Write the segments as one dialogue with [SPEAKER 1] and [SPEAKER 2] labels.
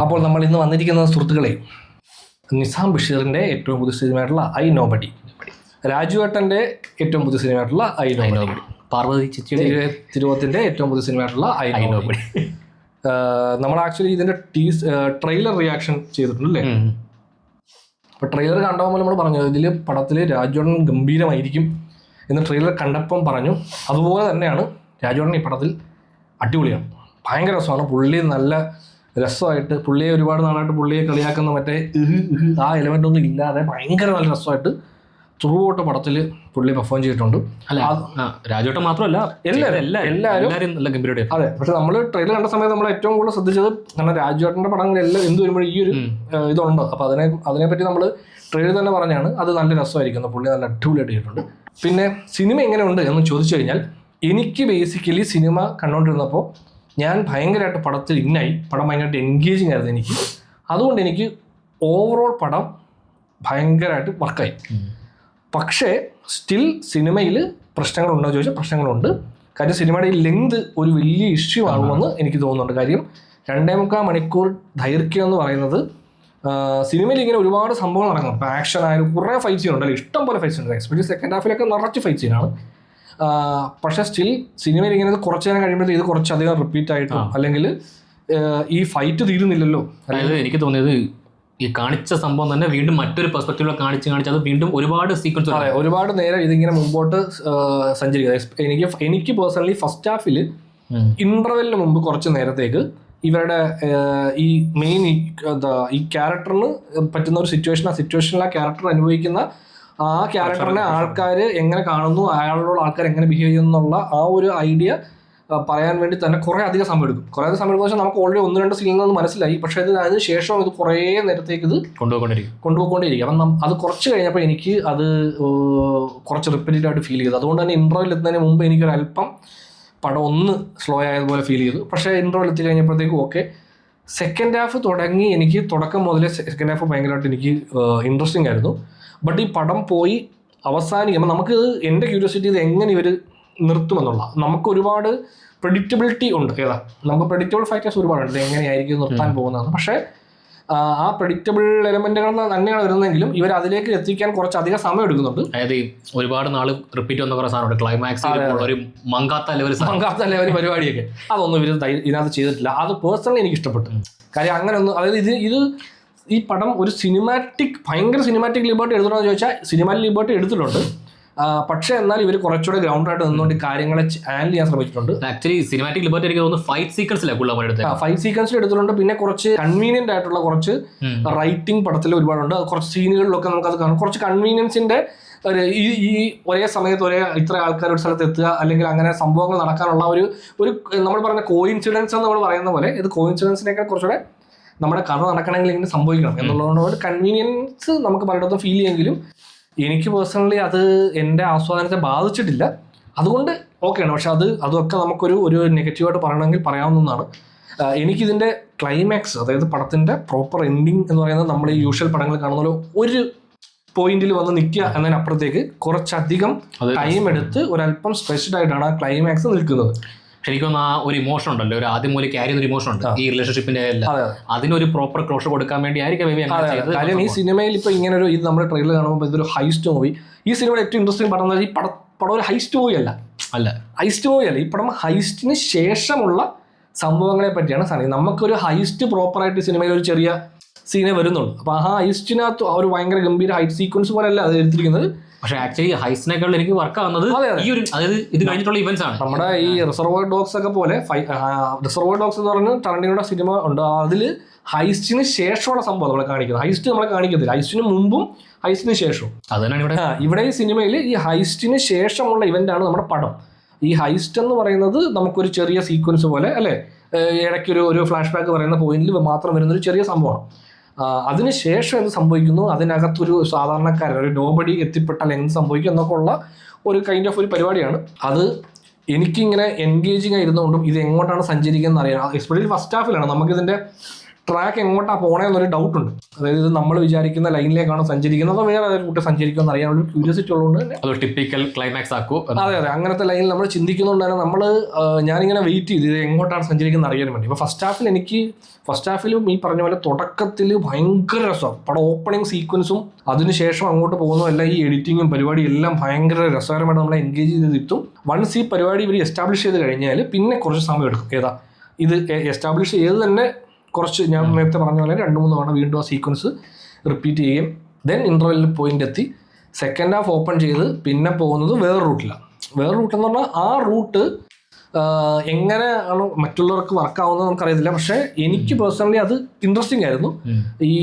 [SPEAKER 1] അപ്പോൾ നമ്മൾ ഇന്ന് വന്നിരിക്കുന്ന സുഹൃത്തുക്കളെ, നിസാം ബഷീറിൻ്റെ ഏറ്റവും പുതിയ സിനിമയായിട്ടുള്ള ഐ നോബഡി, രാജുവേട്ടൻ്റെ ഏറ്റവും പുതിയ സിനിമയായിട്ടുള്ള ഐ നോബഡി,
[SPEAKER 2] പാർവതി ചേച്ചിയുടെ
[SPEAKER 1] തിരുവോത്തിൻ്റെ ഏറ്റവും പുതിയ സിനിമയായിട്ടുള്ള ഐ നോബഡി. നമ്മൾ ആക്ച്വലി ഇതിൻ്റെ ട്രെയിലർ റിയാക്ഷൻ ചെയ്തിട്ടുണ്ടല്ലേ? അപ്പോൾ ട്രെയിലർ കണ്ടപ്പോൾ നമ്മൾ പറഞ്ഞു ഇതിൽ പടത്തിൽ രാജുവേട്ടൻ ഗംഭീരമായിരിക്കും എന്ന് ട്രെയിലർ കണ്ടപ്പം പറഞ്ഞു. അതുപോലെ തന്നെയാണ് രാജുവേട്ടൻ ഈ പടത്തിൽ അടിപൊളിയാണ്, ഭയങ്കര രസമാണ്. പുള്ളി നല്ല രസമായിട്ട്, പുള്ളിയെ ഒരുപാട് നാളായിട്ട് പുള്ളിയെ കളിയാക്കുന്ന മറ്റേ ആ എലമെൻ്റ് ഒന്നും ഇല്ലാതെ ഭയങ്കര നല്ല രസമായിട്ട് ത്രൂ ഔട്ട് പടത്തിൽ പുള്ളി പെർഫോം ചെയ്തിട്ടുണ്ട്.
[SPEAKER 2] അല്ല, രാജുവേട്ടൻ മാത്രമല്ല എല്ലാവരും നല്ല ഗംഭീരമായിട്ട്.
[SPEAKER 1] അതെ, പക്ഷെ നമ്മൾ ട്രെയിലർ കണ്ട സമയത്ത് നമ്മൾ ഏറ്റവും കൂടുതൽ ശ്രദ്ധിച്ചത്, കാരണം രാജുവേട്ടൻ്റെ പടങ്ങളെല്ലാം എന്ത് വരുമ്പോഴും ഈ ഒരു ഇതുണ്ട്. അപ്പോൾ അതിനെപ്പറ്റി നമ്മൾ ട്രെയിലർ തന്നെ പറഞ്ഞാണ് അത് നല്ല രസമായിരിക്കുന്നു, പുള്ളി നല്ല അടിപൊളിയായിട്ട് ചെയ്തിട്ടുണ്ട്. പിന്നെ സിനിമ എങ്ങനെയുണ്ട് എന്ന് ചോദിച്ചു കഴിഞ്ഞാൽ, എനിക്ക് ബേസിക്കലി സിനിമ കണ്ടുകൊണ്ടിരുന്നപ്പോൾ ഞാൻ ഭയങ്കരമായിട്ട് പടത്തിൽ ഇന്നായി, പടം ഭയങ്കരമായിട്ട് എൻഗേജിങ് ആയിരുന്നു എനിക്ക്. അതുകൊണ്ട് എനിക്ക് ഓവറോൾ പടം ഭയങ്കരമായിട്ട് വർക്കായി. പക്ഷേ സ്റ്റിൽ സിനിമയിൽ പ്രശ്നങ്ങളുണ്ടോ ചോദിച്ചാൽ പ്രശ്നങ്ങളുണ്ട്. കാര്യം സിനിമയുടെ ഈ ലെങ്ത് ഒരു വലിയ ഇഷ്യൂ ആകുമെന്ന് എനിക്ക് തോന്നുന്നുണ്ട്. കാര്യം 2.25 മണിക്കൂർ ദൈർഘ്യം എന്ന് പറയുന്നത്, സിനിമയിൽ ഇങ്ങനെ ഒരുപാട് സംഭവങ്ങൾ നടക്കണം. ഇപ്പോൾ ആക്ഷൻ ആയാലും കുറേ ഫൈറ്റ് സീൻ ഉണ്ടല്ലോ, ഇഷ്ടം പോലെ ഫൈറ്റ് സീൻ ഉണ്ട്. എസ്പെഷ്യലി സെക്കൻഡ് ഹാഫിലൊക്കെ നിറച്ച് ഫൈറ്റ് സീനാണ്. പക്ഷേ സ്റ്റിൽ സിനിമയിൽ ഇങ്ങനെ കുറച്ച് നേരം കഴിയുമ്പോഴത്തേക്ക് ഇത് കുറച്ചധികം റിപ്പീറ്റ് ആയിട്ടും, അല്ലെങ്കിൽ ഈ ഫൈറ്റ് തീരുന്നില്ലല്ലോ.
[SPEAKER 2] അതായത് എനിക്ക് തോന്നിയത് ഈ കാണിച്ച സംഭവം തന്നെ വീണ്ടും മറ്റൊരു പെർസ്പെക്റ്റീവിൽ കാണിച്ച് അത് വീണ്ടും ഒരുപാട് സീക്വൻസ്,
[SPEAKER 1] അതെ, ഒരുപാട് നേരം ഇതിങ്ങനെ മുമ്പോട്ട് സഞ്ചരിക്കുക. എനിക്ക് പേഴ്സണലി ഫസ്റ്റ് ഹാഫിൽ ഇന്റർവെല്ലിന് മുമ്പ് കുറച്ച് നേരത്തേക്ക് ഇവരുടെ ഈ മെയിൻ ഈ ക്യാരക്ടറിന് പറ്റുന്ന ഒരു സിറ്റുവേഷൻ, ആ സിറ്റുവേഷനിൽ ആ ക്യാരക്ടർ അനുഭവിക്കുന്ന ആ ക്യാരക്ടറിനെ ആൾക്കാർ എങ്ങനെ കാണുന്നു, അയാളോട് ആൾക്കാർ എങ്ങനെ ബിഹേവ് ചെയ്യുന്നു എന്നുള്ള ആ ഒരു ഐഡിയ പറയാൻ വേണ്ടി തന്നെ കുറേ അധികം സമയം എടുക്കും. കുറേ അധികം സമയം എടുക്കുന്ന വെച്ചാൽ നമുക്ക് ഓൾറെഡി 1-2 സീനിൽ നിന്ന് മനസ്സിലായി. പക്ഷേ അതിന് ശേഷം ഇത് കുറേ നേരത്തേക്ക് ഇത് കൊണ്ടുപോയിക്കൊണ്ടേയിരിക്കും. അപ്പം അത് കുറച്ച് കഴിഞ്ഞപ്പോൾ എനിക്ക് അത് കുറച്ച് റിപ്പീറ്റഡ് ആയിട്ട് ഫീൽ ചെയ്തു. അതുകൊണ്ട് തന്നെ ഇൻട്രോയിൽ എത്തുന്നതിന് മുമ്പ് എനിക്കൊരല്പം പടം ഒന്ന് സ്ലോ ആയതുപോലെ ഫീൽ ചെയ്തു. പക്ഷേ ഇൻട്രോയിൽ എത്തി കഴിഞ്ഞപ്പോഴത്തേക്കും ഓക്കെ. സെക്കൻഡ് ഹാഫ് തുടങ്ങി, എനിക്ക് തുടക്കം മുതലേ സെക്കൻഡ് ഹാഫ് ഭയങ്കരമായിട്ട് എനിക്ക് ഇൻട്രസ്റ്റിംഗ് ആയിരുന്നു. ബട്ട് ഈ പടം പോയി അവസാനിക്കുമ്പോൾ നമുക്ക് എൻ്റെ ക്യൂരിയോസിറ്റി ഇത് എങ്ങനെ ഇവർ നിർത്തുമെന്നുള്ള, നമുക്ക് ഒരുപാട് പ്രെഡിക്റ്റബിലിറ്റി ഉണ്ട്. ഏതാ, നമുക്ക് പ്രെഡിക്റ്റബിൾ ഫാക്ടേഴ്സ് ഒരുപാടുണ്ട്, ഇത് എങ്ങനെയായിരിക്കും നിർത്താൻ പോകുന്നതെന്ന്. പക്ഷേ ആ പ്രെഡിക്റ്റബിൾ എലമെന്റുകൾ തന്നെയാണ് വരുന്നതെങ്കിലും ഇവർ അതിലേക്ക് എത്തിക്കാൻ കുറച്ചധികം സമയം എടുക്കുന്നുണ്ട്.
[SPEAKER 2] അതായത് ഒരുപാട് നാൾ റിപ്പീറ്റ് വന്ന കുറേ സാധനമുണ്ട്, ക്ലൈമാക്സ് ഒരു മങ്കാത്ത ലെവൽ
[SPEAKER 1] പരിപാടിയൊക്കെ, അതൊന്നും ഇവർ ഇതിനകത്ത് ചെയ്തിട്ടില്ല. അത് പേഴ്സണലി എനിക്ക് ഇഷ്ടപ്പെട്ടു. കാര്യം അങ്ങനെ ഒന്നും, അതായത് ഇത് ഈ പടം ഒരു ഭയങ്കര സിനിമാറ്റിക് ലിബർട്ടി എടുത്തിട്ടുണ്ടോ ചോദിച്ചാൽ സിനിമാറ്റിക് ലിബർട്ടി എടുത്തിട്ടുണ്ട്. പക്ഷേ എന്നാൽ ഇവർ കുറച്ചുകൂടെ ഗ്രൗണ്ടായിട്ട് നിന്നുകൊണ്ട് കാര്യങ്ങളെ ഹാൻഡിൽ ചെയ്യാൻ ശ്രമിച്ചിട്ടുണ്ട്.
[SPEAKER 2] ആക്ച്വലി സിനിമാറ്റിക് ലിബർട്ടി എനിക്ക് തോന്നുന്നു ഫൈറ്റ് സീക്വൻസിൽ
[SPEAKER 1] എടുത്തിട്ടുണ്ട്. പിന്നെ കുറച്ച് കൺവീനിയന്റ് ആയിട്ടുള്ള കുറച്ച് റൈറ്റിംഗ് പടത്തിൽ ഒരുപാടുണ്ട്. കുറച്ച് സീനുകളിലൊക്കെ നമുക്കത് കാണാം. കുറച്ച് കൺവീനിയൻസിന്റെ ഈ ഒരേ സമയത്ത് ഇത്ര ആൾക്കാർ ഒരു സ്ഥലത്ത് എത്തുക, അല്ലെങ്കിൽ അങ്ങനെ സംഭവങ്ങൾ നടക്കാനുള്ള ഒരു നമ്മൾ പറഞ്ഞ കോയിൻസിഡൻസ് എന്ന് നമ്മൾ പറയുന്ന പോലെ, ഇത് കോയിൻസിഡൻസിനേക്കാൾ കുറച്ചുകൂടെ നമ്മുടെ കഥ നടക്കണമെങ്കിൽ ഇങ്ങനെ സംഭവിക്കണം എന്നുള്ളതുകൊണ്ട് കൺവീനിയൻസ് നമുക്ക് പലയിടത്തും ഫീൽ ചെയ്യുമെങ്കിലും എനിക്ക് പേഴ്സണലി അത് എൻ്റെ ആസ്വാദനത്തെ ബാധിച്ചിട്ടില്ല. അതുകൊണ്ട് ഓക്കെയാണ്. പക്ഷെ അതൊക്കെ നമുക്കൊരു നെഗറ്റീവായിട്ട് പറയണമെങ്കിൽ പറയാവുന്നതാണ്. എനിക്കിതിൻ്റെ ക്ലൈമാക്സ്, അതായത് പടത്തിൻ്റെ പ്രോപ്പർ എൻഡിങ് എന്ന് പറയുന്നത് നമ്മൾ ഈ യൂഷ്വൽ പടങ്ങൾ കാണുന്ന ഒരു പോയിന്റിൽ വന്ന് നിൽക്കുക എന്നതിനപ്പുറത്തേക്ക് കുറച്ചധികം ടൈം എടുത്ത് ഒരല്പം സ്ട്രെച്ച്ഡ് ആയിട്ടാണ് ആ ക്ലൈമാക്സ് നിൽക്കുന്നത്.
[SPEAKER 2] ശരിക്കും ആ ഒരു ഇമോഷൻ ഉണ്ടല്ലോ, ഒരു ആദ്യം മൂലം ക്യാരി ചെയ്യുന്ന ഇമോഷൻ ഉണ്ട് ഈ റിലേഷൻഷിപ്പിന്റെ എല്ലാം, അതിനൊരു പ്രോപ്പർ ക്ലോഷർ കൊടുക്കാൻ വേണ്ടി ആയിരിക്കും.
[SPEAKER 1] കാര്യം ഈ സിനിമയിൽ ഇപ്പൊ ഇങ്ങനെ ഇത് നമ്മുടെ ട്രെയിലർ കാണുമ്പോൾ ഇതൊരു ഹൈസ്റ്റ് മൂവി. ഈ സിനിമയുടെ ഏറ്റവും ഇൻട്രസ്റ്റിംഗ് പടം ഈ പടം ഒരു ഹൈസ്റ്റ് മൂവി അല്ല. ഈ പടം ഹൈസ്റ്റിന് ശേഷമുള്ള സംഭവങ്ങളെ പറ്റിയാണ് സാധനം. നമുക്കൊരു ഹൈസ്റ്റ് പ്രോപ്പറായിട്ട് സിനിമയിൽ ഒരു ചെറിയ സീനെ വരുന്നുള്ളൂ. അപ്പൊ ആ ഹൈസ്റ്റിനകത്ത് ഒരു ഭയങ്കര ഗംഭീര ഹൈറ്റ് സീക്വൻസ് പോലെ അല്ല അത് എടുത്തിരിക്കുന്നത്.
[SPEAKER 2] പക്ഷേ ആക്ച്വലി ഹൈസ്റ്റിനേക്കാൾ എനിക്ക് വർക്ക് ആവുന്നത് ഈ ഒരു, അതായത് ഇത് കഴിഞ്ഞിട്ടുള്ള ഇവന്റ്സ് ആണ്.
[SPEAKER 1] നമ്മുടെ ഈ റിസർവോയർ ഡോഗ്സ് ഒക്കെ പോലെ, റിസർവോയർ ഡോഗ്സ് എന്ന് പറഞ്ഞ ടറന്റിനോയുടെ സിനിമ ഉണ്ട്, അതിൽ ഹൈസ്റ്റിന് ശേഷമുള്ള സംഭവം നമ്മളെ കാണിക്കുന്നത്. ഹൈസ്റ്റ് നമ്മളെ കാണിക്കത്തില്ല, ഹൈസ്റ്റിന് മുമ്പും ഹൈസ്റ്റിന് ശേഷവും.
[SPEAKER 2] അതാണ്
[SPEAKER 1] ഇവിടെ ഈ സിനിമയിൽ ഈ ഹൈസ്റ്റിന് ശേഷമുള്ള ഇവന്റാണ് നമ്മുടെ പടം. ഈ ഹൈസ്റ്റ് എന്ന് പറയുന്നത് നമുക്കൊരു ചെറിയ സീക്വൻസ് പോലെ, അല്ലേ, ഇടയ്ക്കൊരു ഫ്ലാഷ് ബാക്ക് പറയുന്ന പോയിന്റിൽ മാത്രം വരുന്നൊരു ചെറിയ സംഭവമാണ്. അതിനുശേഷം എന്ത് സംഭവിക്കുന്നു, അതിനകത്തൊരു സാധാരണക്കാരൻ, ഒരു നോബഡി എത്തിപ്പെട്ടാൽ എന്ത് സംഭവിക്കും എന്നൊക്കെ ഉള്ള ഒരു കൈൻഡ് ഓഫ് ഒരു പരിപാടിയാണ്. അത് എനിക്കിങ്ങനെ എൻഗേജിങ് ആയിരുന്നുകൊണ്ടും ഇത് എങ്ങോട്ടാണ് സഞ്ചരിക്കുന്നത് അറിയാം. എസ്പെഷ്യലി ഫസ്റ്റ് ഹാഫിലാണ് നമുക്കിതിൻ്റെ ട്രാക്ക് എങ്ങോട്ടാണ് പോണേന്നൊരു ഡൗട്ട് ഉണ്ട്. അതായത് ഇത് നമ്മൾ വിചാരിക്കുന്ന ലൈനിലേക്കാണോ സഞ്ചരിക്കുന്നത്, അതോ വേറെ റൂട്ട് സഞ്ചരിക്കുമെന്ന് അറിയാനുള്ള ക്യൂരിയോസിറ്റി ഉള്ളതുകൊണ്ട് തന്നെ
[SPEAKER 2] അത് ടിപ്പിക്കൽ ക്ലൈമാക്സ് ആക്കൂ.
[SPEAKER 1] അതെ, അങ്ങനത്തെ ലൈനിൽ നമ്മൾ ചിന്തിക്കുന്നതുകൊണ്ട് തന്നെ നമ്മൾ ഞാനിങ്ങനെ വെയിറ്റ് ചെയ്ത് ഇത് എങ്ങോട്ടാണ് സഞ്ചരിക്കുന്നത് അറിയാൻ വേണ്ടി. ഇപ്പോൾ ഫസ്റ്റ് ഹാഫിലും ഈ പറഞ്ഞ പോലെ തുടക്കത്തിൽ ഭയങ്കര രസമാണ്. പടം ഓപ്പണിംഗ് സീക്വൻസും അതിനുശേഷം അങ്ങോട്ട് പോകുന്നതെല്ലാം ഈ എഡിറ്റിങ്ങും പരിപാടിയും എല്ലാം ഭയങ്കര രസകരമായിട്ട് നമ്മളെ എൻഗേജ് ചെയ്തിട്ടും വൺസ് ഈ പരിപാടി ഇവർ എസ്റ്റാബ്ലിഷ് ചെയ്ത് കഴിഞ്ഞാൽ പിന്നെ കുറച്ച് സമയം എടുക്കും. ഇത് എസ്റ്റാബ്ലിഷ് ചെയ്ത് തന്നെ കുറച്ച് ഞാൻ നേരത്തെ പറഞ്ഞ പോലെ 2-3 തവണ വീണ്ടും ആ സീക്വൻസ് റിപ്പീറ്റ് ചെയ്യുകയും ദെൻ ഇൻ്റർവെല്ലിൽ പോയിന്റ് എത്തി സെക്കൻഡ് ഹാഫ് ഓപ്പൺ ചെയ്ത് പിന്നെ പോകുന്നത് വേറെ റൂട്ടിലാണ്. വേറെ റൂട്ടെന്ന് പറഞ്ഞാൽ ആ റൂട്ട് എങ്ങനെയാണ് മറ്റുള്ളവർക്ക് വർക്കാവുന്നത് നമുക്കറിയത്തില്ല. പക്ഷേ എനിക്ക് പേഴ്സണലി അത് ഇൻട്രസ്റ്റിംഗ് ആയിരുന്നു. ഈ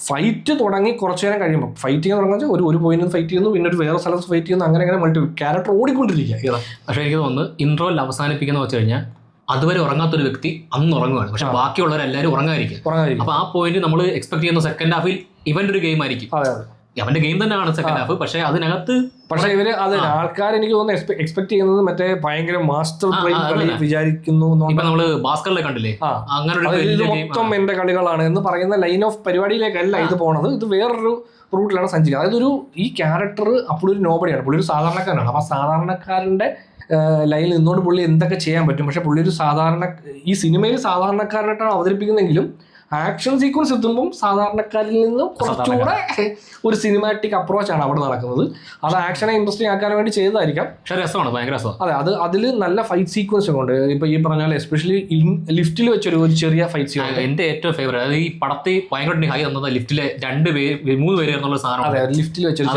[SPEAKER 1] ഫൈറ്റ് തുടങ്ങി കുറച്ച് നേരം കഴിയുമ്പോൾ ഫൈറ്റിങ് തുടങ്ങുന്നത് ഒരു പോയിന്റ് ഫൈറ്റ് ചെയ്യുന്നു, പിന്നെ ഒരു വേറെ സ്ഥലത്ത് ഫൈറ്റ് ചെയ്യുന്നു, അങ്ങനെ മൾട്ടി ക്യാരക്ടർ ഓടിക്കൊണ്ടിരിക്കുക.
[SPEAKER 2] പക്ഷേ എനിക്ക് തോന്നുന്നു ഇൻട്രോയിൽ അവസാനിപ്പിക്കുന്ന വെച്ച് കഴിഞ്ഞാൽ അതുവരെ ഉറങ്ങാത്തൊരു വ്യക്തി അന്ന് ഉറങ്ങുകയാണ്, പക്ഷെ ബാക്കിയുള്ളവരെല്ലാവരും ഉറങ്ങാതിരിക്കും. അപ്പൊ ആ പോയിന്റ് നമ്മൾ എക്സ്പെക്ട് ചെയ്യുന്ന സെക്കൻഡ് ഹാഫിൽ ഇവന്റെ ഒരു ഗെയിം ആയിരിക്കും. അവന്റെ ഗെയിം തന്നെയാണ് സെക്കൻഡ് ഹാഫ്, പക്ഷെ അതിനകത്ത്
[SPEAKER 1] ഇവര് ആൾക്കാർ എനിക്ക് തോന്നുന്നു എക്സ്പെക്ട് ചെയ്യുന്നത് മറ്റേ ഭയങ്കര മാസ്റ്റർ കളി വിചാരിക്കുന്നു.
[SPEAKER 2] ഇപ്പൊ നമ്മള് ഭാസ്കറിലെ കണ്ടില്ലേ, അങ്ങനെ
[SPEAKER 1] മൊത്തം എന്റെ കളികളാണ് എന്ന് പറയുന്ന ലൈൻ ഓഫ് പരിപാടിയിലേക്കല്ല ഇത് പോണത്. ഇത് വേറൊരു റൂട്ടിലാണ് സഞ്ചരിക്കുന്നത്. അതായത് ഈ ക്യാരക്ടർ അപ്പോഴൊരു നോബഡിയാണ്, പുള്ളി ഒരു സാധാരണക്കാരനാണ്. അപ്പൊ സാധാരണക്കാരന്റെ ലൈനിൽ നിന്നുകൊണ്ട് പുള്ളി എന്തൊക്കെ ചെയ്യാൻ പറ്റും. പക്ഷെ പുള്ളി ഒരു ഈ സിനിമയിൽ സാധാരണക്കാരനായിട്ടാണ് അവതരിപ്പിക്കുന്നെങ്കിലും ആക്ഷൻ സീക്വൻസ് എത്തുമ്പം സാധാരണക്കാരിൽ നിന്നും കുറച്ചുകൂടെ ഒരു സിനിമാറ്റിക് അപ്രോച്ചാണ് അവിടെ നടക്കുന്നത്. അത് ആക്ഷനെ ഇൻട്രസ്റ്റിംഗ് ആക്കാൻ വേണ്ടി ചെയ്തതായിരിക്കാം.
[SPEAKER 2] പക്ഷേ രസമാണ്, ഭയങ്കര രസമാണ്.
[SPEAKER 1] അതെ, അതിൽ നല്ല ഫൈറ്റ് സീക്വൻസ് ഒക്കെ ഉണ്ട്. ഇപ്പൊ ഈ പറഞ്ഞാൽ എസ്പെഷ്യലി ലിഫ്റ്റിൽ വെച്ചൊരു ചെറിയ ഫൈറ്റ് സീക്വൻസ്
[SPEAKER 2] എന്റെ ഏറ്റവും ഫേവറേറ്റ്. അത് ഈ പടത്തിൽ ഭയങ്കര ഹൈ തന്നത് ലിഫ്റ്റിലെ 3 പേര് എന്നുള്ള സാധനം.
[SPEAKER 1] അതെ, ലിഫ്റ്റിൽ വെച്ചൊരു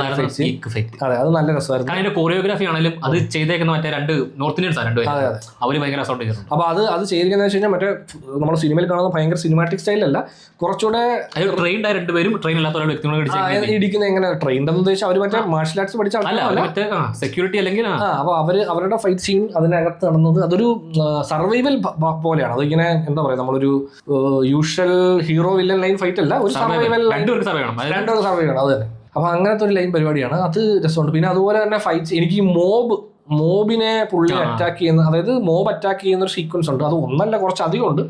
[SPEAKER 1] അതെ, അത് നല്ല രസമായിരുന്നു.
[SPEAKER 2] അതിന്റെ കൊറിയോഗ്രാഫി ആണെങ്കിലും അത് ചെയ്തേക്കുന്ന മറ്റേ 2 നോർത്ത് ഇന്ത്യൻസ് ആണ്, 2 പേര്. അവര് ഭയങ്കര രസമായിട്ട് ചെയ്തിട്ടുണ്ട്.
[SPEAKER 1] അപ്പൊ അത് ചെയ്തിരിക്കുന്നത് വെച്ച് കഴിഞ്ഞാൽ മറ്റേ നമ്മുടെ സിനിമയിൽ കാണുന്ന ഭയങ്കര സിനിമാറ്റിക് സ്റ്റൈലല്ല, കുറച്ചുകൂടെ
[SPEAKER 2] ട്രെയിൻഡ് 2 പേരും ട്രെയിൻ അല്ലാത്ത വ്യക്തികളെ
[SPEAKER 1] ഇടിക്കുന്നത്. എങ്ങനെ ട്രെയിൻഡ് എന്ന് ഉദ്ദേശിച്ചാൽ അവർ മറ്റേ മാർഷൽ ആർട്സ് പഠിച്ച
[SPEAKER 2] സെക്യൂരിറ്റി അല്ലെങ്കിൽ
[SPEAKER 1] അപ്പൊ അവരുടെ ഫൈറ്റ് സീൻ അതിനകത്ത് നടന്നത് അതൊരു സർവൈവൽ പോലെയാണ്. അതിങ്ങനെ എന്താ പറയാ, നമ്മളൊരു usual hero villain line fight അല്ല, ഒരു സർവൈവൽ രണ്ടുപേർക്ക് സർവൈവ് ചെയ്യണം. അത് തന്നെ. അപ്പൊ അങ്ങനത്തെ ഒരു ലൈൻ പരിപാടിയാണ്, അത് രസമുണ്ട്. പിന്നെ അതുപോലെ തന്നെ ഫൈറ്റ്സ്, എനിക്ക് ഈ മോബിനെ പുള്ളി അറ്റാക്ക് ചെയ്യുന്ന, അതായത് മോബ് അറ്റാക്ക് ചെയ്യുന്ന ഒരു സീക്വൻസ് ഉണ്ട്. അത് ഒന്നല്ല, കുറച്ച് അധികം ഉണ്ട്.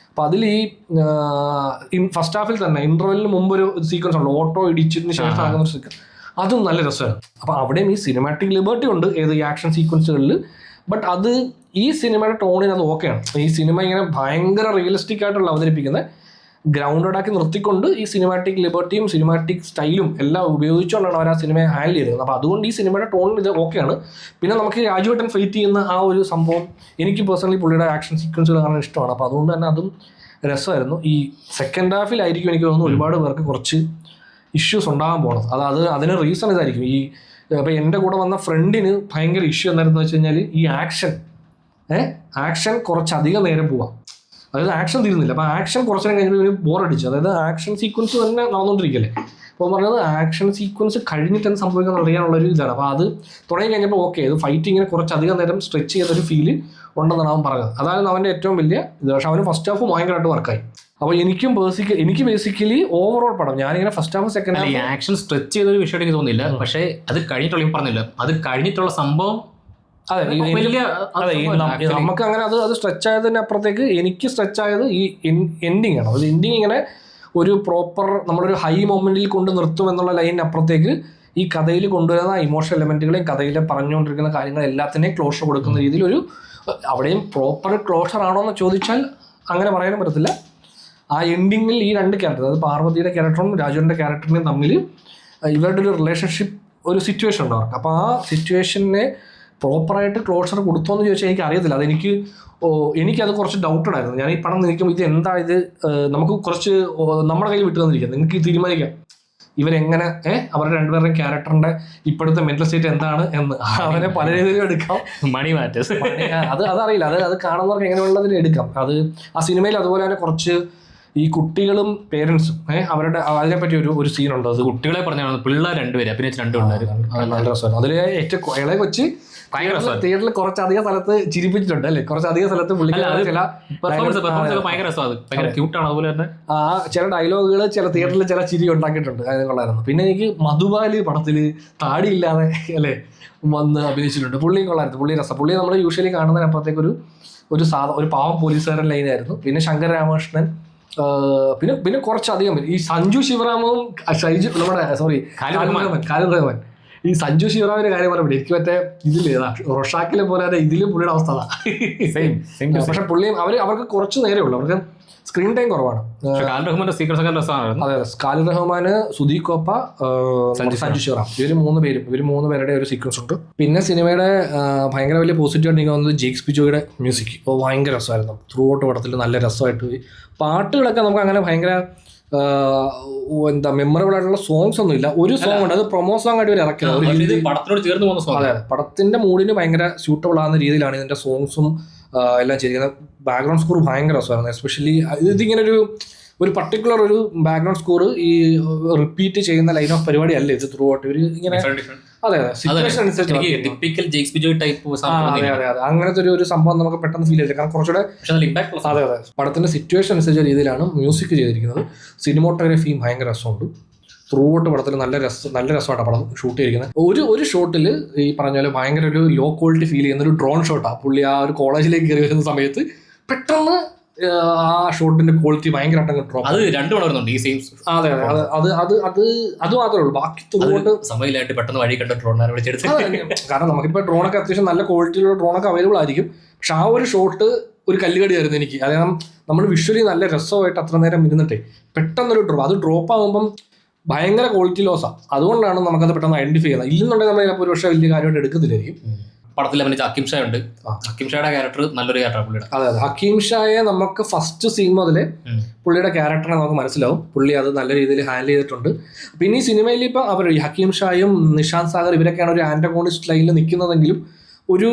[SPEAKER 1] അപ്പൊ അതിൽ ഈ ഫസ്റ്റ് ഹാഫിൽ തന്നെ ഇന്റർവെല്ലിന് മുമ്പ് ഒരു സീക്വൻസ് ഉണ്ട്, ഓട്ടോ ഇടിച്ചതിന് ശേഷം നടക്കുന്ന ഒരു സീക്വൻസ്. അതും നല്ല രസമാണ്. അപ്പൊ അവിടെയും ഈ സിനിമാറ്റിക് ലിബർട്ടി ഉണ്ട് ഈ ആക്ഷൻ സീക്വൻസുകളിൽ. ബട്ട് അത് ഈ സിനിമയുടെ ടോണിന് അത് ഓക്കെയാണ്. ഈ സിനിമ ഇങ്ങനെ ഭയങ്കര റിയലിസ്റ്റിക് ആയിട്ടുള്ള അവതരിപ്പിക്കുന്നത് ഗ്രൗണ്ടഡ് ആക്കി നിർത്തിക്കൊണ്ട് ഈ സിനിമാറ്റിക് ലിബർട്ടിയും സിനിമാറ്റിക് സ്റ്റൈലും എല്ലാം ഉപയോഗിച്ചുകൊണ്ടാണ് അവർ ആ സിനിമയെ ഹാൻഡിൽ ചെയ്തത്. അപ്പോൾ അതുകൊണ്ട് ഈ സിനിമയുടെ ടോണിൽ ഇത് ഓക്കെയാണ്. പിന്നെ നമുക്ക് രാജുവേട്ടൻ ഫൈറ്റ് ചെയ്യുന്ന ആ ഒരു സംഭവം എനിക്ക് പേഴ്സണലി പുള്ളിയുടെ ആക്ഷൻ സീക്വൻസുകൾ കാണാൻ ഇഷ്ടമാണ്. അപ്പോൾ അതുകൊണ്ട് തന്നെ അതും രസമായിരുന്നു. ഈ സെക്കൻഡ് ഹാഫിലായിരിക്കും എനിക്ക് തോന്നുന്നു ഒരുപാട് പേർക്ക് കുറച്ച് ഇഷ്യൂസ് ഉണ്ടാകാൻ പോകണം. അതിന് റീസൺ ഇതായിരിക്കും. അപ്പോൾ എൻ്റെ കൂടെ വന്ന ഫ്രണ്ടിന് ഭയങ്കര ഇഷ്യൂ എന്തായിരുന്നു വെച്ച് കഴിഞ്ഞാൽ ഈ ആക്ഷൻ കുറച്ചധികം നേരം പോവാം. അതായത് ആക്ഷൻ തീരുന്നില്ല. അപ്പോൾ ആക്ഷൻ കുറച്ചു നേരം കഴിഞ്ഞിട്ട് ബോറടിച്ചു. അതായത് ആക്ഷൻ സീക്വൻസ് തന്നെ നടന്നുകൊണ്ടിരിക്കല്ലേ. അപ്പോൾ പറഞ്ഞത് ആക്ഷൻ സീക്വൻസ് കഴിഞ്ഞിട്ട് എന്ത് സംഭവിക്കാൻ അറിയാനുള്ളൊരു ഇതാണ്. അപ്പോൾ അത് തുടങ്ങി കഴിഞ്ഞപ്പോൾ ഓക്കെ, ഇത് ഫൈറ്റിങ്ങിനെ കുറച്ചധികം നേരം സ്ട്രെച്ച് ചെയ്തൊരു ഫീല് ഉണ്ടെന്നാണ് അവൻ പറഞ്ഞത്. അതായത് അവൻ്റെ ഏറ്റവും വലിയ ഇത്. പക്ഷെ അവന് ഫസ്റ്റ് ഹാഫ് ഭയങ്കരമായിട്ട് വർക്കായി. അപ്പോൾ എനിക്ക് ബേസിക്കലി ഓവറോൾ പടം ഞാനിങ്ങനെ first half second half
[SPEAKER 2] action stretch ചെയ്തൊരു വിഷയം എനിക്ക് തോന്നിയില്ല. പക്ഷേ അത് കഴിഞ്ഞിട്ടുള്ള പറഞ്ഞില്ല, അത് കഴിഞ്ഞിട്ടുള്ള സംഭവം
[SPEAKER 1] നമുക്ക് അങ്ങനെ അത് സ്ട്രെച്ച് ആയതിന് അപ്പുറത്തേക്ക് എനിക്ക് സ്ട്രെച്ച് ആയത് ഈ എൻഡിങ് ആണ്. അത് എൻഡിങ് ഇങ്ങനെ ഒരു പ്രോപ്പർ നമ്മളൊരു ഹൈ മൊമെന്റിൽ കൊണ്ട് നിർത്തും എന്നുള്ള ലൈനിന് അപ്പുറത്തേക്ക് ഈ കഥയിൽ കൊണ്ടുവരുന്ന ഇമോഷണൽ എലമെന്റുകളെയും കഥയിൽ പറഞ്ഞുകൊണ്ടിരിക്കുന്ന കാര്യങ്ങൾ എല്ലാത്തിനെയും ക്ലോഷർ കൊടുക്കുന്ന രീതിയിൽ ഒരു അവിടെയും പ്രോപ്പർ ക്ലോഷർ ആണോ എന്ന് ചോദിച്ചാൽ അങ്ങനെ പറയാനും പറ്റത്തില്ല. ആ എൻഡിങ്ങിൽ ഈ 2 ക്യാരക്ടർ, അതായത് പാർവതിയുടെ ക്യാരക്ടറും രാജുവിൻ്റെ ക്യാരക്ടറിനെയും തമ്മിൽ ഇവരുടെ ഒരു റിലേഷൻഷിപ്പ് ഒരു സിറ്റുവേഷൻ ഉണ്ട് അവർക്ക്. അപ്പോൾ ആ സിറ്റുവേഷനെ പ്രോപ്പറായിട്ട് ക്ലോഷർ കൊടുത്തോന്ന് ചോദിച്ചാൽ എനിക്ക് അറിയത്തില്ല. എനിക്കത് കുറച്ച് ഡൗട്ടഡ് ആയിരുന്നു. ഞാൻ ഈ പടം നിൽക്കുമ്പോൾ ഇത് എന്താ, ഇത് നമുക്ക് കുറച്ച് നമ്മുടെ കയ്യിൽ വിട്ടു തന്നിരിക്കാം, നിങ്ങൾക്ക് തീരുമാനിക്കാം ഇവരെങ്ങനെ അവരുടെ 2 പേരുടെയും ക്യാരക്ടറിന്റെ ഇപ്പോഴത്തെ മെന്റൽ സ്റ്റേറ്റ് എന്താണ് എന്ന്. അവനെ പല രീതിയിലും എടുക്കാം.
[SPEAKER 2] മണി മാറ്റേഴ്സ്
[SPEAKER 1] അതറിയില്ല, അത് കാണുന്നവർക്ക് എങ്ങനെയുള്ളതിന് എടുക്കാം. അത് ആ സിനിമയിൽ അതുപോലെ തന്നെ കുറച്ച് ഈ കുട്ടികളും പേരൻസും അവരുടെ അതിനെപ്പറ്റി ഒരു സീനുണ്ട്. അത്
[SPEAKER 2] കുട്ടികളെ പറഞ്ഞാൽ പിള്ളേർ 2 പേര് അഭിനയിച്ച് 2 ഉണ്ടായിരുന്നു.
[SPEAKER 1] നല്ല രസമാണ്. അതിൽ ഏറ്റവും ഇളയ കൊച്ച് തിയേറ്ററിൽ കുറച്ചധികം സ്ഥലത്ത് ചിരിപ്പിച്ചിട്ടുണ്ട് അല്ലേ, കുറച്ചധികം സ്ഥലത്ത് ചില ഡയലോഗുകൾ ചില തിയേറ്ററിൽ ചില ചിരി ഉണ്ടാക്കിയിട്ടുണ്ട്. അത് കൊള്ളായിരുന്നു. പിന്നെ എനിക്ക് മധുബാലി പടത്തിൽ താടിയില്ലാതെ അല്ലേ വന്ന് അഭിനയിച്ചിട്ടുണ്ട്. പുള്ളിയും കൊള്ളായിരുന്നു. പുള്ളി നമ്മൾ യൂഷ്വലി കാണുന്നതിനപ്പുറത്തേക്ക് ഒരു പാവം പോലീസുകാരൻ ലൈനായിരുന്നു. പിന്നെ ശങ്കർ രാമകൃഷ്ണൻ പിന്നെ കുറച്ചധികം ഈ സഞ്ജു ശിവറാമും ഷൈജു നമ്മുടെ ഖാലിദ് റഹ്മാൻ ഈ സഞ്ജു ശിവറാമിന്റെ കാര്യം പറയുമ്പോൾ എനിക്ക് മറ്റേ ഇതിൽ റൊഷാക്കിലെ പോലെ ഇതിലും പുള്ളിയുടെ അവസ്ഥ പക്ഷെ പുള്ളിയും അവർക്ക് കുറച്ച് നേരമേ ഉള്ളൂ, അവർക്ക് സ്ക്രീൻ ടൈം കുറവാണ്. അതെ, ഖാലിദ് റഹ്മാന്, സുദീപ് കോപ്പ, സഞ്ജു ശിവറാം, ഇവര് മൂന്ന് പേരുടെ ഒരു സീക്വൻസ് ഉണ്ട്. പിന്നെ സിനിമയുടെ ഭയങ്കര വലിയ പോസിറ്റീവ് ആയിട്ട് എനിക്ക് തോന്നുന്നത് ജെയ്ക്സ് ബിജോയുടെ മ്യൂസിക് ഭയങ്കര രസമായിരുന്നു. ത്രൂ ഔട്ട് പടത്തിൽ നല്ല രസമായിട്ട് പോയി. പാട്ടുകളൊക്കെ നമുക്ക് അങ്ങനെ ഭയങ്കര മെമ്മറബിൾ ആയിട്ടുള്ള സോങ്സ് ഒന്നും ഇല്ല. ഒരു സോങ് ഉണ്ട്, അത് പ്രൊമോ സോങ് ആയിട്ട് ഇറക്കിയത്,
[SPEAKER 2] പടത്തിനോട് ചേർന്ന് പോകുന്ന സോങ്.
[SPEAKER 1] അതെ, പടത്തിന്റെ മൂഡിന് ഭയങ്കര സ്യൂട്ടബിൾ ആകുന്ന രീതിയിലാണ് ഇതിന്റെ സോങ്സും എല്ലാം ചെയ്തിരിക്കുന്നത്. ബാക്ക്ഗ്രൗണ്ട് സ്കോർ ഭയങ്കര രസമായിരുന്നു. എസ്പെഷ്യലി ഇതിങ്ങനെ ഒരു പർട്ടിക്കുലർ ഒരു ബാക്ക്ഗ്രൗണ്ട് സ്കോർ ഈ റിപ്പീറ്റ് ചെയ്യുന്ന ലൈൻ ഓഫ് പരിപാടി അല്ല ഇത്. ത്രൂ ഔട്ട് ഇവര് ഇങ്ങനെ അതെ സിറ്റുവേഷൻ അനുസരിച്ച് അങ്ങനത്തെ ഒരു സംഭവം നമുക്ക് പെട്ടെന്ന് ഫീൽ ചെയ്തില്ല. കാരണം കുറച്ചുകൂടെ അതെ പടത്തിന്റെ സിറ്റുവേഷൻ അനുസരിച്ച രീതിയിലാണ് മ്യൂസിക് ചെയ്തിരിക്കുന്നത്. സിനിമോട്ടോഗ്രാഫിയും ഭയങ്കര രസമുണ്ട്. ത്രൂ ഔട്ട് പടത്തിൽ നല്ല രസമായിട്ടാണ് പടം ഷൂട്ട് ചെയ്തിരിക്കുന്നത്. ഒരു ഷോട്ടിൽ ഈ പറഞ്ഞ പോലെ ഭയങ്കര ഒരു ലോ ക്വാളിറ്റി ഫീൽ ചെയ്യുന്ന ഒരു ഡ്രോൺ ഷോട്ടാണ്. പുള്ളി ആ ഒരു കോളേജിലേക്ക് കയറി വരുന്ന സമയത്ത് പെട്ടെന്ന് ആ ഷോട്ടിന്റെ ക്വാളിറ്റി ഭയങ്കരമായിട്ട് ഡ്രോപ്പ്.
[SPEAKER 2] അത് രണ്ടും വരുന്നുണ്ട് ഈ സെയിം.
[SPEAKER 1] അതെ അത് മാത്രമേ ഉള്ളൂ. ബാക്കി
[SPEAKER 2] സമയമായിട്ട് പെട്ടെന്ന് വഴി കണ്ട ഡ്രോണാണ് വിളിച്ചെടുത്തത്.
[SPEAKER 1] കാരണം നമുക്കിപ്പോൾ ഡ്രോണൊക്കെ അത്യാവശ്യം നല്ല ക്വാളിറ്റിയിലുള്ള ഡ്രോണൊക്കെ അവൈലബിൾ ആയിരിക്കും. പക്ഷെ ആ ഒരു ഷോട്ട് ഒരു കല്ലുകടിയായിരുന്നു എനിക്ക്. അതായത് നമ്മൾ വിഷ്വലി നല്ല രസമായിട്ട് അത്ര നേരം ഇരുന്നിട്ടേ പെട്ടെന്നൊരു ഡ്രോപ്പ് ആകുമ്പം ഭയങ്കര ക്വാളിറ്റി ലോസാണ്. അതുകൊണ്ടാണ് നമുക്കത് പെട്ടെന്ന് ഐഡന്റിഫൈ ചെയ്യുന്നത്. ഇല്ലെന്നുണ്ടെങ്കിൽ നമ്മൾ ചിലപ്പോൾ ഒരു പക്ഷേ വലിയ കാര്യമായിട്ട് എടുക്കത്തില്ലായിരിക്കും.
[SPEAKER 2] പടത്തിൽ അവന് ഹക്കീം ഷാ ഉണ്ട്. ഹക്കീം ഷായുടെ ക്യാരക്ടർ നല്ലൊരു ക്യാരക്ടറാണ് പുള്ളിയുടെ.
[SPEAKER 1] അതെ, ഹക്കീം ഷായെ നമുക്ക് ഫസ്റ്റ് സീൻ മുതലേ പുള്ളിയുടെ ക്യാരക്ടറെ നമുക്ക് മനസ്സിലാവും. പുള്ളി അത് നല്ല രീതിയിൽ ഹാൻഡിൽ ചെയ്തിട്ടുണ്ട്. പിന്നെ ഈ സിനിമയിൽ ഇപ്പം അവർ ഹക്കീം ഷായും നിഷാന്ത് സാഗർ ഇവരൊക്കെയാണ് ഒരു ആന്റഗോണിസ്റ്റ് ലൈനിൽ നിൽക്കുന്നതെങ്കിലും ഒരു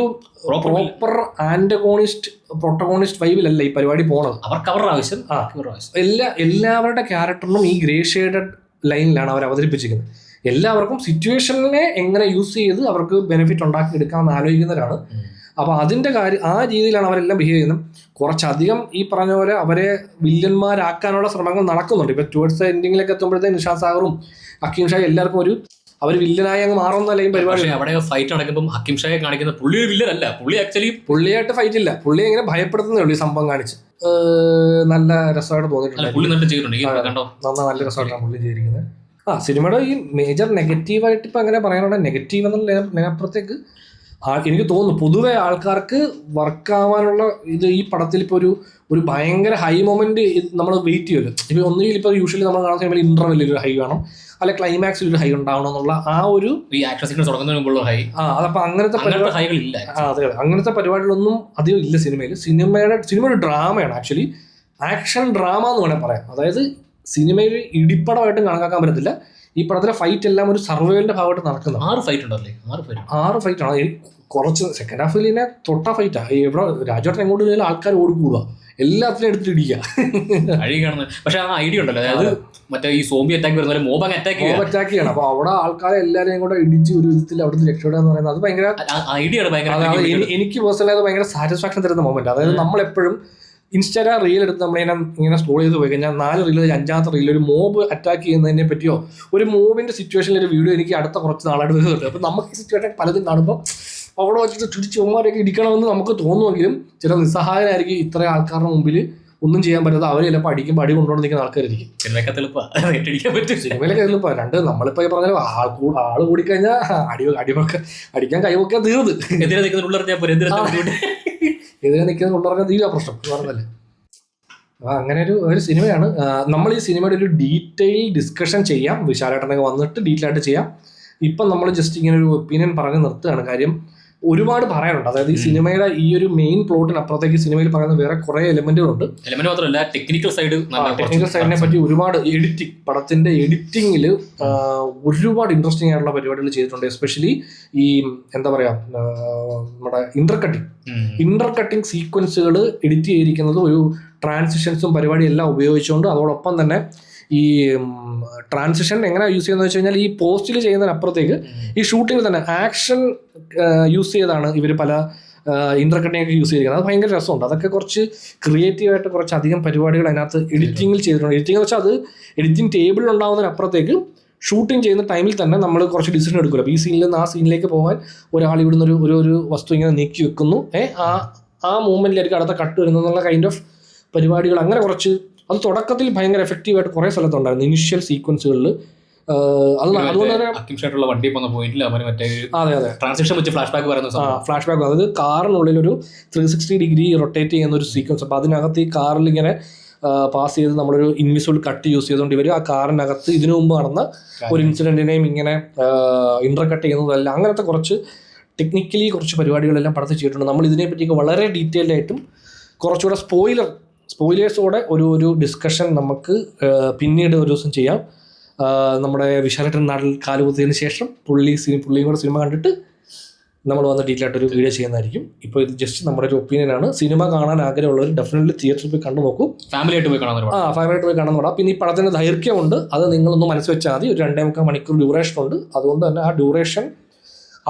[SPEAKER 1] പ്രോപ്പർ ആന്റഗോണിസ്റ്റ് പ്രൊട്ടഗോണിസ്റ്റ് വൈബിലല്ല ഈ പരിപാടി പോണത്.
[SPEAKER 2] അവർക്ക് അവരുടെ ആവശ്യം
[SPEAKER 1] എല്ലാവരുടെ ക്യാരക്ടറിനും ഈ ഗ്രേ ഷെയ്ഡഡ് ലൈനിലാണ് അവർ അവതരിപ്പിച്ചിരിക്കുന്നത്. എല്ലാവർക്കും സിറ്റുവേഷനെ എങ്ങനെ യൂസ് ചെയ്ത് അവർക്ക് ബെനിഫിറ്റ് ഉണ്ടാക്കി എടുക്കാമെന്ന് ആലോചിക്കുന്നവരാണ്. അപ്പോൾ അതിൻ്റെ ആ രീതിയിലാണ് അവരെല്ലാം ബിഹേവ് ചെയ്യുന്നത്. കുറച്ചധികം ഈ പറഞ്ഞ പോലെ അവരെ വില്ലന്മാരാക്കാനുള്ള ശ്രമങ്ങൾ നടക്കുന്നുണ്ട്. ഇപ്പോൾ ടുവേർഡ്സ് എൻഡിങ്ങിലേക്ക് എത്തുമ്പോഴത്തേക്ക് നിഷാന്ത് സാഗറും ഹക്കീം ഷായും എല്ലാവർക്കും അവർ വില്ലനായി അങ്ങ് മാറുന്ന ലൈൻ പരിപാടി.
[SPEAKER 2] അവിടെ ഫൈറ്റ് നടക്കുമ്പോൾ ഹക്കീം ഷായെ കാണിക്കുന്ന പുള്ളി ഒരു വില്ലനല്ല, പുള്ളി ആക്ച്വലി
[SPEAKER 1] പുള്ളിയായിട്ട് ഫൈറ്റ് ഇല്ല, പുള്ളി ഇങ്ങനെ ഭയപ്പെടുത്തുന്നേ ഉള്ളൂ ഈ സംഭവം കാണിച്ച്. നല്ല രസമായിട്ട് തോന്നിയിട്ടുണ്ട്. നല്ല രസമായിട്ടാണ് പുള്ളി ചെയ്തിരിക്കുന്നത്. സിനിമയുടെ ഈ മേജർ നെഗറ്റീവായിട്ട് ഇപ്പം അങ്ങനെ പറയാനുള്ള നെഗറ്റീവ് എന്നതിനപ്പുറത്തേക്ക് എനിക്ക് തോന്നുന്നു പൊതുവെ ആൾക്കാർക്ക് വർക്കാവാനുള്ള ഇത് ഈ പടത്തിൽ ഇപ്പോൾ ഒരു ഭയങ്കര ഹൈ മൊമെന്റ് നമ്മൾ വെയിറ്റ് ചെയ്യുമല്ലോ. ഇപ്പോൾ ഒന്നുകിൽ ഇപ്പോൾ യൂഷ്വലി നമ്മൾ കാണുന്ന സമയത്ത് ഇന്റർവെല്ലിൽ ഒരു ഹൈ കാണും, അല്ലെ ക്ലൈമാക്സിൽ ഒരു ഹൈ ഉണ്ടാവണം എന്നുള്ള ആ ഒരു അതപ്പോൾ അങ്ങനത്തെ
[SPEAKER 2] ഹൈകളില്ല.
[SPEAKER 1] അതെ, അങ്ങനത്തെ പരിപാടികളൊന്നും അധികം ഇല്ല സിനിമയിൽ. സിനിമ ഒരു ഡ്രാമയാണ്, ആക്ച്വലി ആക്ഷൻ ഡ്രാമ എന്ന് വേണമെങ്കിൽ പറയാം. അതായത് സിനിമയിൽ ഇടിപ്പടമായിട്ടും കണക്കാക്കാൻ പറ്റത്തില്ല. ഈ പടത്തിലെ ഫൈറ്റ് എല്ലാം ഒരു സർവൈവലിന്റെ ഭാഗമായിട്ട് നടക്കുന്നത്.
[SPEAKER 2] 6 ഫൈറ്റ് ഉണ്ടല്ലേ?
[SPEAKER 1] 6 ഫൈറ്റാണ്. കുറച്ച് സെക്കൻഡ് ഹാഫിൽ തന്നെ തൊട്ട ഫൈറ്റാണ്. ഇവിടെ രാജോട്ടൻ എങ്ങോട്ട് പോയാലും ആൾക്കാർ ഓടിക്കൂടുക, എല്ലാത്തിനും എടുത്തിട്ട് ഇടിക്കുക.
[SPEAKER 2] പക്ഷെ ആ ഐഡിയ ഉണ്ടല്ലോ, അതായത് മറ്റേ ഈ സോംബി അറ്റാക്ക് വരുന്ന മോബ്
[SPEAKER 1] അറ്റാക്ക് ചെയ്യണം. അപ്പൊ അവിടെ ആൾക്കാരെ എല്ലാവരെയും കൂടെ ഇടിച്ച് ഒരു വിധത്തിൽ അവിടുന്ന് രക്ഷപ്പെടുക എന്ന് പറയുന്നത് അത് ഭയങ്കര
[SPEAKER 2] ഐഡിയ.
[SPEAKER 1] എനിക്ക് പേഴ്സണലി അത് ഭയങ്കര സാറ്റിസ്ഫാക്ഷൻ തരുന്ന മൊമെന്റ്. അതായത് നമ്മളെപ്പോഴും ഇൻസ്റ്റാഗ്രാം റീൽ എടുത്ത് നമ്മളിങ്ങനെ സ്ക്രോൾ ചെയ്ത് പോയി കഴിഞ്ഞാൽ 4 റീൽ 5ാമത്തെ റീൽ ഒരു മോബ് അറ്റാക്ക് ചെയ്യുന്നതിനെ പറ്റിയോ ഒരു മോബിന്റെ സിറ്റുവേഷനിൽ ഒരു വീഡിയോ എനിക്ക് അടുത്ത കുറച്ച് നാളായിട്ട് വരുന്നുണ്ട്. അപ്പം നമുക്ക് ഈ സിറ്റുവേഷൻ പലതും കാണുമ്പോൾ അവിടെ വെച്ചിട്ട് ചുടിച്ച് ഉമ്മാരെയൊക്കെ ഇടിക്കണമെന്ന് നമുക്ക് തോന്നുമെങ്കിലും ചില നിസ്സഹായനായിരിക്കും ഇത്ര ആൾക്കാരുടെ മുമ്പിൽ ഒന്നും ചെയ്യാൻ പറ്റാതെ അവർ ചിലപ്പോൾ അടിക്കുമ്പോൾ അടി കൊണ്ടുകൊണ്ട് നിൽക്കുന്ന ആൾക്കാരായിരിക്കും. സിനിമയിലൊക്കെ എളുപ്പമാണ്. രണ്ട് നമ്മളിപ്പോൾ പറഞ്ഞാൽ ആള് കൂടിക്കഴിഞ്ഞാൽ അടിക്കാൻ കൈവക്കാൻ തീർന്ന് എതിരെ നിൽക്കുന്ന കൊണ്ടുവരാൻ തീരാ പ്രശ്നം എന്ന് പറഞ്ഞല്ലേ. അങ്ങനെ ഒരു സിനിമയാണ്. നമ്മൾ ഈ സിനിമയുടെ ഒരു ഡീറ്റെയിൽ ഡിസ്കഷൻ ചെയ്യാം, വിശാലേട്ടനൊക്കെ വന്നിട്ട് ഡീറ്റെയിൽ ആയിട്ട് ചെയ്യാം. ഇപ്പം നമ്മൾ ജസ്റ്റ് ഇങ്ങനെ ഒരു ഒപ്പീനിയൻ പറഞ്ഞ് നിർത്തുകയാണ്. കാര്യം ഒരുപാട് പറയാനുണ്ട്. അതായത് ഈ സിനിമയുടെ ഈ ഒരു മെയിൻ പ്ലോട്ടിനപ്പുറത്തേക്ക് സിനിമയിൽ പറയുന്ന വേറെ കുറെ എലിമെന്റുകളുണ്ട്.
[SPEAKER 2] മാത്രമല്ല ടെക്നിക്കൽ
[SPEAKER 1] സൈഡിനെ പറ്റി ഒരുപാട് പടത്തിന്റെ എഡിറ്റിംഗിൽ ഒരുപാട് ഇൻട്രസ്റ്റിംഗ് ആയിട്ടുള്ള പരിപാടികൾ ചെയ്തിട്ടുണ്ട്. എസ്പെഷ്യലി ഈ എന്താ പറയാ നമ്മുടെ ഇന്റർ കട്ടിങ് സീക്വൻസുകൾ എഡിറ്റ് ചെയ്തിരിക്കുന്നത് ഒരു ട്രാൻസിഷൻസും പരിപാടിയെല്ലാം ഉപയോഗിച്ചുകൊണ്ട് അതോടൊപ്പം തന്നെ ഈ ട്രാൻസിഷൻ എങ്ങനെ യൂസ് ചെയ്യുന്നത് വെച്ച് കഴിഞ്ഞാൽ ഈ പോസ്റ്റിൽ ചെയ്യുന്നതിനപ്പുറത്തേക്ക് ഈ ഷൂട്ടിങ്ങിൽ തന്നെ ആക്ഷൻ യൂസ് ചെയ്താണ് ഇവർ പല ഇന്റർകട്ടിംഗ് ഒക്കെ യൂസ് ചെയ്തിരിക്കുന്നത്. അത് ഭയങ്കര രസമുണ്ട്. അതൊക്കെ കുറച്ച് ക്രിയേറ്റീവായിട്ട് കുറച്ചധികം പരിപാടികൾ അതിനകത്ത് എഡിറ്റിങ്ങിൽ ചെയ്തിട്ടുണ്ട്. എഡിറ്റിംഗ് എന്ന് വെച്ചാൽ അത് എഡിറ്റിംഗ് ടേബിളിൽ ഉണ്ടാകുന്നതിനപ്പുറത്തേക്ക് ഷൂട്ടിംഗ് ചെയ്യുന്ന ടൈമിൽ തന്നെ നമ്മൾ കുറച്ച് ഡിസിഷൻ എടുക്കില്ല. അപ്പോൾ ഈ സീനിൽ നിന്ന് ആ സീനിലേക്ക് പോകാൻ ഒരാൾ ഇവിടുന്ന് ഒരു വസ്തു ഇങ്ങനെ നീക്കി വെക്കുന്നു, ആ മൂവ്മെന്റിലായിരിക്കും അടുത്ത കട്ട് വരുന്നുള്ള കൈൻഡ് ഓഫ് പരിപാടികൾ. അങ്ങനെ കുറച്ച് അത് തുടക്കത്തിൽ ഭയങ്കര എഫക്റ്റീവായിട്ട് കുറേ സ്ഥലത്തുണ്ടായിരുന്നു ഇനിഷ്യൽ സീക്വൻസുകളിൽ. അതുകൊണ്ട് തന്നെ
[SPEAKER 2] വണ്ടി പോകുന്ന പോയിന്റിൽ
[SPEAKER 1] അതെ
[SPEAKER 2] ട്രാൻസിഷൻ വെച്ച് ഫ്ലാഷ്
[SPEAKER 1] ബാക്ക് അതായത് കാറിനുള്ളിൽ ഒരു 360 ഡിഗ്രി റൊട്ടേറ്റ് ചെയ്യുന്ന ഒരു സീക്വൻസ്. അപ്പോൾ അതിനകത്ത് ഈ കാറിൽ ഇങ്ങനെ പാസ് ചെയ്ത് നമ്മളൊരു ഇൻവിസിബിൾ കട്ട് യൂസ് ചെയ്തുകൊണ്ട് ഇവർ ആ കാറിനകത്ത് ഇതിനു മുമ്പ് നടന്ന ഒരു ഇൻസിഡൻറ്റിനെയും ഇങ്ങനെ ഇൻ്റർകട്ട് ചെയ്യുന്നതല്ല, അങ്ങനത്തെ കുറച്ച് ടെക്നിക്കലി കുറച്ച് പരിപാടികളെല്ലാം പടത്ത് ചെയ്തിട്ടുണ്ട്. നമ്മൾ ഇതിനെപ്പറ്റിയൊക്കെ വളരെ ഡീറ്റെയിൽഡ് ആയിട്ടും കുറച്ചുകൂടെ സ്പോയിലേഴ്സോടെ ഒരു ഡിസ്കഷൻ നമുക്ക് പിന്നീട് ഒരു ദിവസം ചെയ്യാം. നമ്മുടെ വിശാലേട്ടൻ നാട്ടിൽ കാലുകുത്തിയതിന് ശേഷം പുള്ളിയും കൂടെ സിനിമ കണ്ടിട്ട് നമ്മൾ വന്ന് ഡീറ്റെയിൽ ആയിട്ടൊരു വീഡിയോ ചെയ്യുന്നതായിരിക്കും. ഇപ്പോൾ ഇത് ജസ്റ്റ് നമ്മുടെ ഒരു ഒപ്പീനിയനാണ്. സിനിമ കാണാൻ ആഗ്രഹമുള്ളവർ ഡെഫിനറ്റ്ലി തിയേറ്ററിൽ പോയി കണ്ടു നോക്കൂ.
[SPEAKER 2] ഫാമിലിയായിട്ട് പോയി
[SPEAKER 1] കാണാൻ പടാം. പിന്നെ ഈ പടത്തിൻ്റെ ദൈർഘ്യമുണ്ട്, അത് നിങ്ങളൊന്ന് മനസ്സ് വെച്ചാൽ മതി. ഒരു 2.25 മണിക്കൂർ ഡ്യൂറേഷൻ ഉണ്ട്. അതുകൊണ്ട് തന്നെ ആ ഡ്യൂറേഷൻ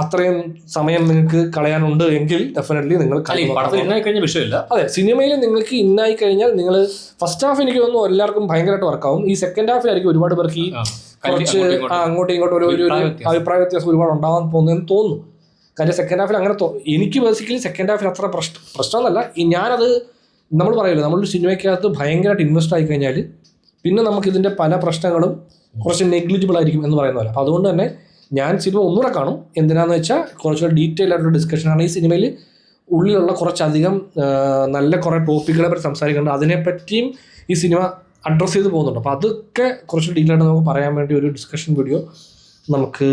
[SPEAKER 1] അത്രയും സമയം നിങ്ങൾക്ക് കളയാനുണ്ട് എങ്കിൽ ഡെഫിനറ്റ്ലി നിങ്ങൾ
[SPEAKER 2] വിഷയമില്ല.
[SPEAKER 1] അതെ, സിനിമയിൽ നിങ്ങൾക്ക് ഇന്നായി കഴിഞ്ഞാൽ നിങ്ങൾ ഫസ്റ്റ് ഹാഫ് എനിക്ക് തോന്നുന്നു എല്ലാവർക്കും ഭയങ്കരമായിട്ട് വർക്കാവും. ഈ സെക്കൻഡ് ഹാഫിലായിരിക്കും ഒരുപാട് പേർക്ക് ഈ കുറച്ച് അങ്ങോട്ടും ഇങ്ങോട്ടും ഒരു അഭിപ്രായ വ്യത്യാസം ഒരുപാട് ഉണ്ടാവാൻ പോകുന്നതെന്ന് തോന്നുന്നു. കാര്യം സെക്കൻഡ് ഹാഫിൽ അങ്ങനെ എനിക്ക് ബേസിക്കലി സെക്കൻഡ് ഹാഫിൽ അത്ര പ്രശ്നമൊന്നുമല്ല. ഞാനത് നമ്മൾ പറയില്ല, നമ്മളൊരു സിനിമയ്ക്കകത്ത് ഭയങ്കരമായിട്ട് ഇൻവെസ്റ്റ് ആയി കഴിഞ്ഞാൽ പിന്നെ നമുക്കിതിൻ്റെ പല പ്രശ്നങ്ങളും കുറച്ച് നെഗ്ലിജിബിൾ ആയിരിക്കും എന്ന് പറയുന്ന പോലെ. അപ്പോൾ അതുകൊണ്ട് തന്നെ ഞാൻ സിനിമ ഒന്നുകൂടെ കാണും. എന്തിനാന്ന് വെച്ചാൽ കുറച്ചുകൂടെ ഡീറ്റെയിൽ ആയിട്ടൊരു ഡിസ്കഷനാണ്. ഈ സിനിമയിൽ ഉള്ളിലുള്ള കുറച്ചധികം നല്ല കുറേ ടോപ്പിക്കുകളെ പറ്റി സംസാരിക്കുന്നുണ്ട്. അതിനെപ്പറ്റിയും ഈ സിനിമ അഡ്രസ്സ് ചെയ്ത് പോകുന്നുണ്ട്. അപ്പോൾ അതൊക്കെ കുറച്ച് ഡീറ്റെയിൽ ആയിട്ട് നമുക്ക് പറയാൻ വേണ്ടി ഒരു ഡിസ്കഷൻ വീഡിയോ നമുക്ക്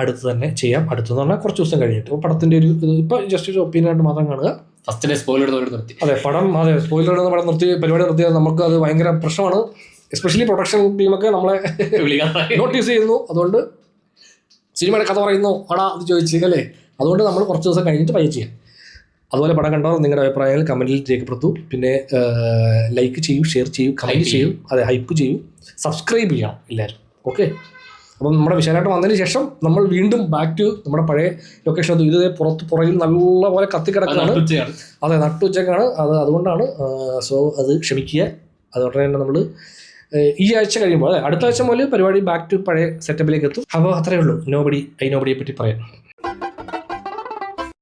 [SPEAKER 1] അടുത്ത് തന്നെ ചെയ്യാം. അടുത്തെന്ന് പറഞ്ഞാൽ കുറച്ച് ദിവസം കഴിഞ്ഞിട്ട്. അപ്പോൾ പടത്തിൻ്റെ ഒരു ഇപ്പോൾ ജസ്റ്റ് ഒരു ഒപ്പീനിയനായിട്ട് മാത്രം കാണുക.
[SPEAKER 2] ഫസ്റ്റ് സ്പോയിലർ നിർത്തി.
[SPEAKER 1] അതെ, സ്പോയിലർ പടം പരിപാടി നിർത്തിയാൽ നമുക്ക് അത് ഭയങ്കര പ്രശ്നമാണ്. എസ്പെഷ്യലി പ്രൊഡക്ഷൻ ടീമൊക്കെ നമ്മളെ നോട്ടീസ് ചെയ്യുന്നു. അതുകൊണ്ട് സിനിമയുടെ കഥ പറയുന്നു പടാ അത് ചോദിച്ചു അല്ലേ. അതുകൊണ്ട് നമ്മൾ കുറച്ച് ദിവസം കഴിഞ്ഞിട്ട് പയ്യെ ചെയ്യാം. അതുപോലെ പടം കണ്ടോ നിങ്ങളുടെ അഭിപ്രായങ്ങൾ കമൻറ്റിൽ രേഖപ്പെടുത്തൂ. പിന്നെ ലൈക്ക് ചെയ്യൂ, ഷെയർ ചെയ്യൂ, കമൻറ്റ് ചെയ്യൂ, അതെ ഹൈപ്പ് ചെയ്യൂ, സബ്സ്ക്രൈബ് ചെയ്യണം എല്ലാവരും. ഓക്കെ, അപ്പം നമ്മുടെ വിശാലായിട്ട് വന്നതിന് ശേഷം നമ്മൾ വീണ്ടും ബാക്ക് ടു നമ്മുടെ പഴയ ലൊക്കേഷൻ. ഇത് പുറകിൽ നല്ലപോലെ കത്തിക്കിടക്കാണ്. അതെ, നട്ടുച്ചക്കാണ് അതുകൊണ്ടാണ്. സോ അത് ക്ഷമിക്കുക. അതുകൊണ്ട് തന്നെ നമ്മൾ ഈ ആഴ്ച കഴിയുമ്പോൾ അടുത്ത ആഴ്ച മുതൽ പരിപാടി ബാക്ക് ടു പഴയ സെറ്റപ്പിലേക്ക് എത്തും. അപ്പോൾ അത്രയേ ഉള്ളൂ. നോബഡിയെ പറ്റി പറയാം.